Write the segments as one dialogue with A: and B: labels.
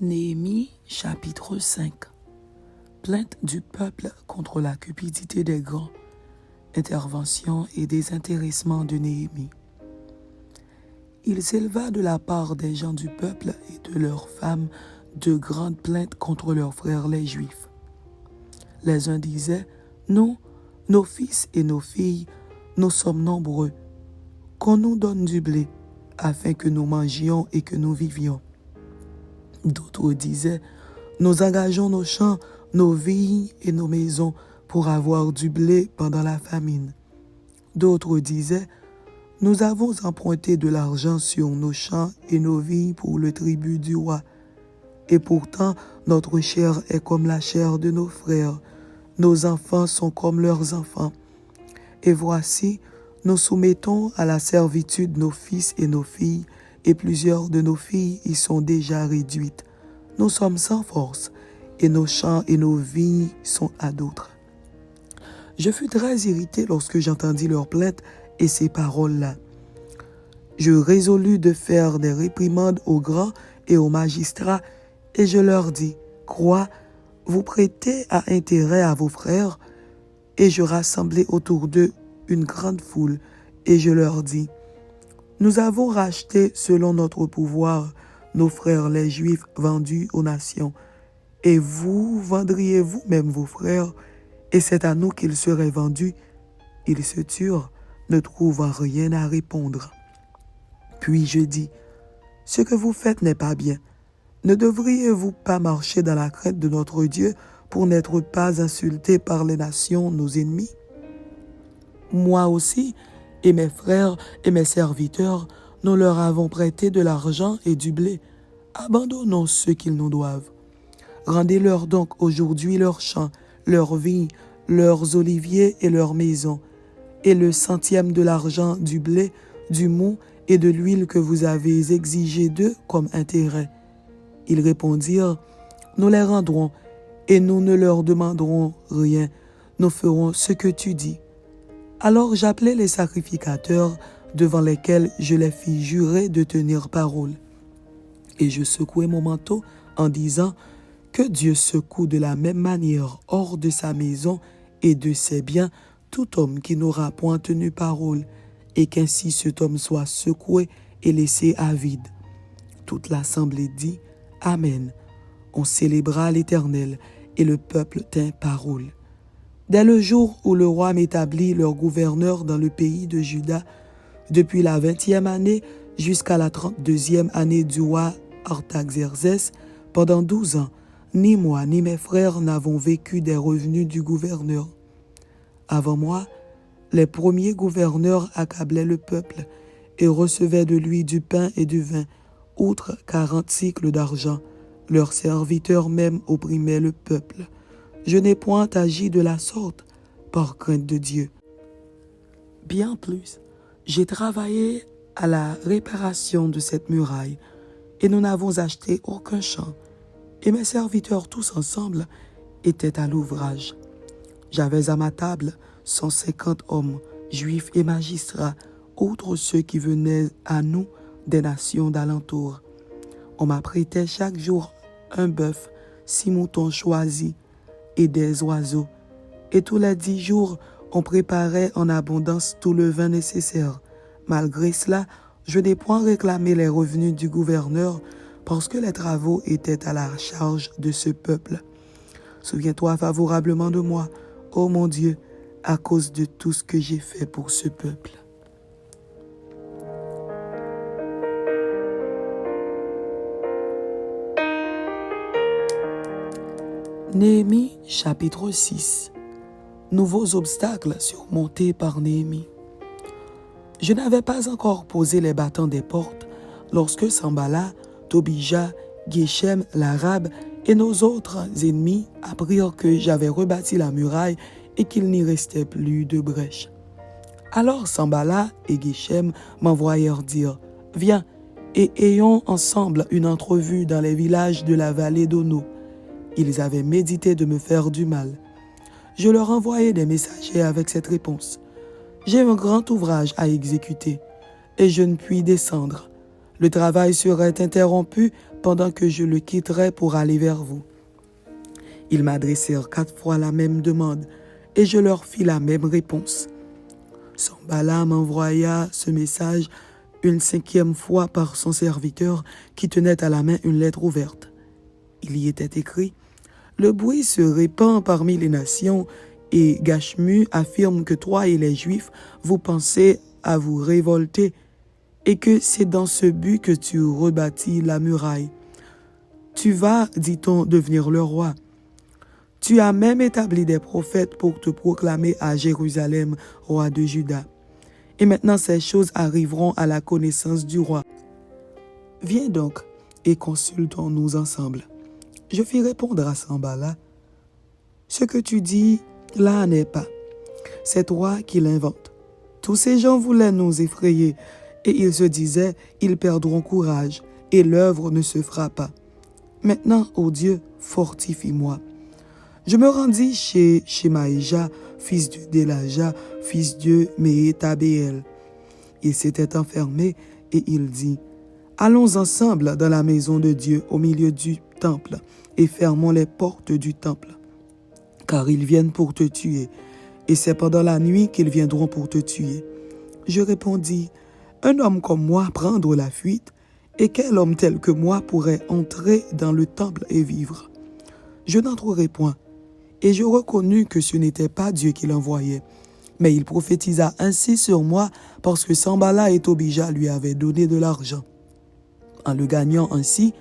A: Néhémie chapitre 5. Plainte du peuple contre la cupidité des grands, intervention et désintéressement de Néhémie. Il s'éleva de la part des gens du peuple et de leurs femmes de grandes plaintes contre leurs frères les Juifs. Les uns disaient, nous, nos fils et nos filles, nous sommes nombreux, qu'on nous donne du blé, afin que nous mangions et que nous vivions. D'autres disaient, nous engageons nos champs, nos vignes et nos maisons pour avoir du blé pendant la famine. D'autres disaient, nous avons emprunté de l'argent sur nos champs et nos vignes pour le tribut du roi. Et pourtant, notre chair est comme la chair de nos frères, nos enfants sont comme leurs enfants. Et voici, nous soumettons à la servitude nos fils et nos filles, et plusieurs de nos filles y sont déjà réduites. Nous sommes sans force, et nos champs et nos vignes sont à d'autres. Je fus très irrité lorsque j'entendis leurs plaintes et ces paroles-là. Je résolus de faire des réprimandes aux grands et aux magistrats, et je leur dis, quoi, vous prêtez à intérêt à vos frères? Et je rassemblai autour d'eux une grande foule, et je leur dis, nous avons racheté selon notre pouvoir nos frères les Juifs vendus aux nations, et vous vendriez vous-même vos frères, et c'est à nous qu'ils seraient vendus. Ils se turent, ne trouvant rien à répondre. Puis je dis, ce que vous faites n'est pas bien. Ne devriez-vous pas marcher dans la crainte de notre Dieu pour n'être pas insultés par les nations, nos ennemis? Moi aussi, et mes frères et mes serviteurs, nous leur avons prêté de l'argent et du blé. Abandonnons ce qu'ils nous doivent. Rendez-leur donc aujourd'hui leurs champs, leurs vignes, leurs oliviers et leurs maisons, et le centième de l'argent, du blé, du mou et de l'huile que vous avez exigé d'eux comme intérêt. Ils répondirent, nous les rendrons, et nous ne leur demanderons rien, nous ferons ce que tu dis. Alors j'appelai les sacrificateurs, devant lesquels je les fis jurer de tenir parole. Et je secouai mon manteau en disant, que Dieu secoue de la même manière hors de sa maison et de ses biens tout homme qui n'aura point tenu parole, et qu'ainsi cet homme soit secoué et laissé à vide. Toute l'assemblée dit, Amen. On célébra l'Éternel, et le peuple tint parole. Dès le jour où le roi m'établit leur gouverneur dans le pays de Juda, depuis la 20e année jusqu'à la 32e année du roi Artaxerxès, pendant 12 ans, ni moi ni mes frères n'avons vécu des revenus du gouverneur. Avant moi, les premiers gouverneurs accablaient le peuple et recevaient de lui du pain et du vin, outre 40 cycles d'argent. Leurs serviteurs même opprimaient le peuple. Je n'ai point agi de la sorte, par crainte de Dieu. Bien plus, j'ai travaillé à la réparation de cette muraille, et nous n'avons acheté aucun champ, et mes serviteurs tous ensemble étaient à l'ouvrage. J'avais à ma table 150 hommes, juifs et magistrats, outre ceux qui venaient à nous des nations d'alentour. On m'apprêtait chaque jour un bœuf, 6 moutons choisis, et des oiseaux. Et tous les 10 jours, on préparait en abondance tout le vin nécessaire. Malgré cela, je n'ai point réclamé les revenus du gouverneur parce que les travaux étaient à la charge de ce peuple. Souviens-toi favorablement de moi, ô mon Dieu, à cause de tout ce que j'ai fait pour ce peuple. Néhémie chapitre 6. Nouveaux obstacles surmontés par Néhémie. Je n'avais pas encore posé les battants des portes lorsque Sanballat, Tobija, Geshem, l'Arabe et nos autres ennemis apprirent que j'avais rebâti la muraille et qu'il n'y restait plus de brèche. Alors Sanballat et Geshem m'envoyèrent dire, « Viens et ayons ensemble une entrevue dans les villages de la vallée d'Ono. » Ils avaient médité de me faire du mal. Je leur envoyai des messagers avec cette réponse. J'ai un grand ouvrage à exécuter et je ne puis descendre. Le travail serait interrompu pendant que je le quitterai pour aller vers vous. » Ils m'adressèrent 4 fois la même demande, et je leur fis la même réponse. Sanballat m'envoya ce message une 5e fois par son serviteur qui tenait à la main une lettre ouverte. Il y était écrit: « Le bruit se répand parmi les nations, et Gachmu affirme que toi et les Juifs, vous pensez à vous révolter, et que c'est dans ce but que tu rebâtis la muraille. Tu vas, dit-on, devenir le roi. Tu as même établi des prophètes pour te proclamer à Jérusalem, roi de Juda. Et maintenant ces choses arriveront à la connaissance du roi. Viens donc et consultons-nous ensemble. » Je fis répondre à Sanballat: « Ce que tu dis là n'est pas. C'est toi qui l'inventes. Tous ces gens voulaient nous effrayer, et ils se disaient: ils perdront courage, et l'œuvre ne se fera pas. Maintenant, ô Dieu, fortifie-moi. » Je me rendis chez Shemaïja, fils de Délaja, fils de Méhétabéel. Il s'était enfermé et il dit: « Allons ensemble dans la maison de Dieu au milieu du temple et fermons les portes du temple, car ils viennent pour te tuer, et c'est pendant la nuit qu'ils viendront pour te tuer. » Je répondis: « Un homme comme moi prendre la fuite, et quel homme tel que moi pourrait entrer dans le temple et vivre? Je n'entrerai point. » Et je reconnus que ce n'était pas Dieu qui l'envoyait. Mais il prophétisa ainsi sur moi parce que Sanballat et Tobija lui avaient donné de l'argent. En le gagnant ainsi,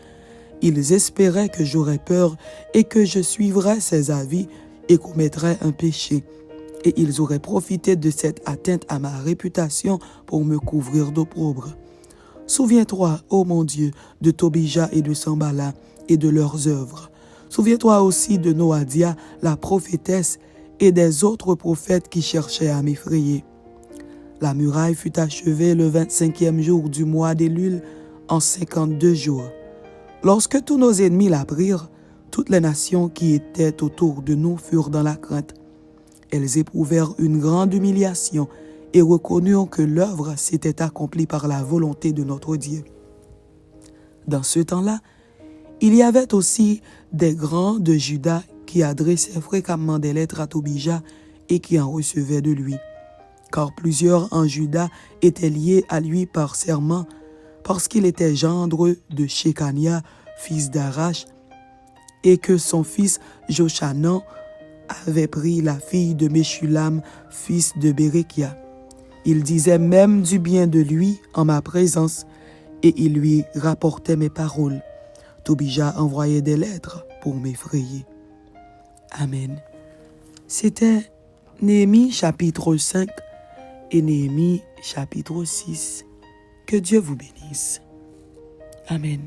A: ils espéraient que j'aurais peur et que je suivrais ses avis et commettrais un péché. Et ils auraient profité de cette atteinte à ma réputation pour me couvrir d'opprobre. Souviens-toi, ô mon Dieu, de Tobija et de Sanballat et de leurs œuvres. Souviens-toi aussi de Noadia, la prophétesse, et des autres prophètes qui cherchaient à m'effrayer. La muraille fut achevée le 25e jour du mois d'Élul, en 52 jours. Lorsque tous nos ennemis l'apprirent, toutes les nations qui étaient autour de nous furent dans la crainte. Elles éprouvèrent une grande humiliation et reconnurent que l'œuvre s'était accomplie par la volonté de notre Dieu. Dans ce temps-là, il y avait aussi des grands de Juda qui adressaient fréquemment des lettres à Tobija et qui en recevaient de lui, car plusieurs en Juda étaient liés à lui par serment, parce qu'il était gendre de Shekania, fils d'Arash, et que son fils Joshanan avait pris la fille de Meshulam, fils de Bérékia. Il disait même du bien de lui en ma présence, et il lui rapportait mes paroles. Tobija envoyait des lettres pour m'effrayer. Amen. C'était Néhémie chapitre 5 et Néhémie chapitre 6. Que Dieu vous bénisse. Amen.